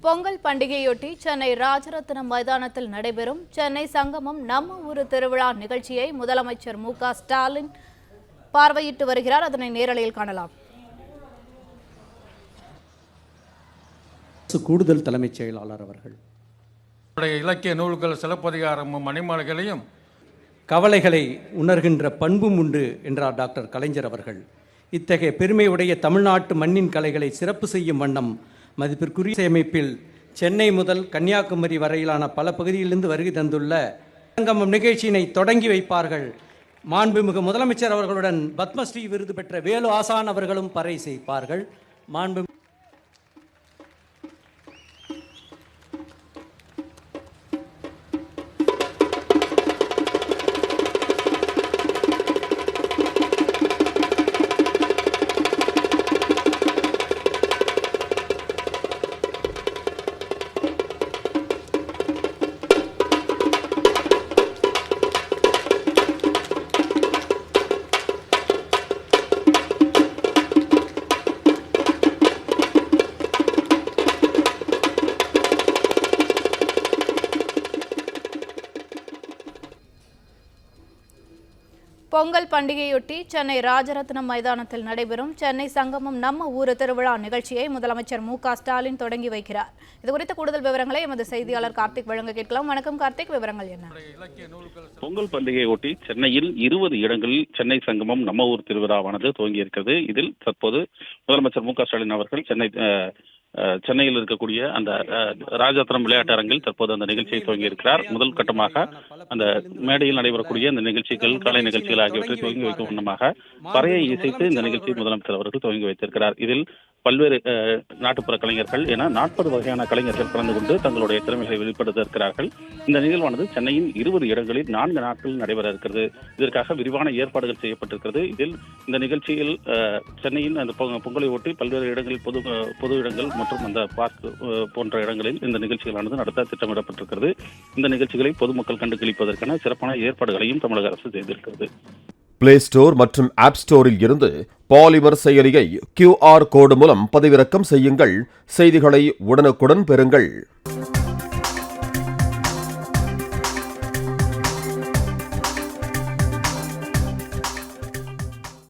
பொங்கல் பண்டிகையொட்டி சென்னை ராஜரத்னம் மைதானத்தில் நடைபெறும் சென்னை சங்கமம் நம்ம ஊரு திருவிழா நிகழ்ச்சியை முதலமைச்சர் மு.க. ஸ்டாலின் பார்வையிட்டு வருகிறார். அதனை நேரலையில் காணலாம். கூடுதல் தலைமைச் செயலாளர் அவர்கள் இலக்கிய நூல்கள் சிலப்பதிகாரமும் மணிமாலைகளையும் கவலைகளை உணர்கின்ற பண்பும் உண்டு என்றார் டாக்டர் கலைஞர் அவர்கள். இத்தகைய பெருமையுடைய தமிழ்நாட்டு மண்ணின் கலைகளை சிறப்பு செய்யும் வண்ணம் மதிப்பிற்குரிய அமைப்பில் சென்னை முதல் கன்னியாகுமரி வரையிலான பல பகுதியிலிருந்து வருகை தந்துள்ள சங்கமம் நிகழ்ச்சியினை தொடங்கி வைப்பார்கள். மாண்புமிகு முதலமைச்சர் அவர்களுடன் பத்மஸ்ரீ விருது பெற்ற வேலு ஆசான் அவர்களும் பறை செய்ப்பார்கள். பொங்கல் பண்டிகையொட்டி சென்னை ராஜரத்னம் மைதானத்தில் நடைபெறும் சென்னை சங்கமம் நம்ம ஊரு திருவிழா நிகழ்ச்சியை முதலமைச்சர் மு.க. ஸ்டாலின் தொடங்கி வைக்கிறார். இதுகுறித்த கூடுதல் விவரங்களை எமது செய்தியாளர் கார்த்திக் வழங்க கேட்கலாம். வணக்கம் கார்த்திக், விவரங்கள் என்ன? பொங்கல் பண்டிகையொட்டி சென்னையில் 20 இடங்களில் சென்னை சங்கமம் நம்ம ஊர் திருவிழாவானது துவங்கி இருக்கிறது. இதில் தற்போது முதலமைச்சர் மு.க. ஸ்டாலின் அவர்கள் சென்னையில் இருக்கக்கூடிய அந்த ராஜரத்னம் விளையாட்டு அரங்கில் தற்போது அந்த நிகழ்ச்சியை துவங்கி இருக்கிறார். முதல் கட்டமாக அந்த மேடையில் நடைபெறக்கூடிய இந்த நிகழ்ச்சிகள், கலை நிகழ்ச்சிகள் ஆகியவற்றை துவங்கி வைக்கும் வண்ணமாக பறையை இசைத்து இந்த நிகழ்ச்சியை முதலமைச்சர் அவர்கள் துவங்கி வைத்திருக்கிறார். இதில் பல்வேறு நாட்டுப்புற கலைஞர்கள் என 40 வகையான கலைஞர்கள் கலந்து கொண்டு தங்களுடைய திறமைகளை வெளிப்படுத்த இருக்கிறார்கள். இந்த நிகழ்வானது சென்னையின் 20 இடங்களில் 4 நாட்கள் நடைபெற இருக்கிறது. இதற்காக விரிவான ஏற்பாடுகள் செய்யப்பட்டிருக்கிறது. இதில் இந்த நிகழ்ச்சியில் சென்னையின் அந்த பொங்கலை ஒட்டி பல்வேறு இடங்களில் பொது இடங்கள் மற்றும் அந்த பார்க் போன்ற இடங்களில் இந்த நிகழ்ச்சிகளானது நடத்த திட்டமிடப்பட்டிருக்கிறது. இந்த நிகழ்ச்சிகளை பொதுமக்கள் கண்டு களிப்பதற்கான சிறப்பான ஏற்பாடுகளையும் தமிழக அரசு செய்திருக்கிறது. பிளே ஸ்டோர் மற்றும் ஆப் ஸ்டோரில் இருந்து பாலிமர் செயலியை QR கோடு மூலம் பதிவிறக்கம் செய்யுங்கள். செய்திகளை உடனுக்குடன் பெறுங்கள்.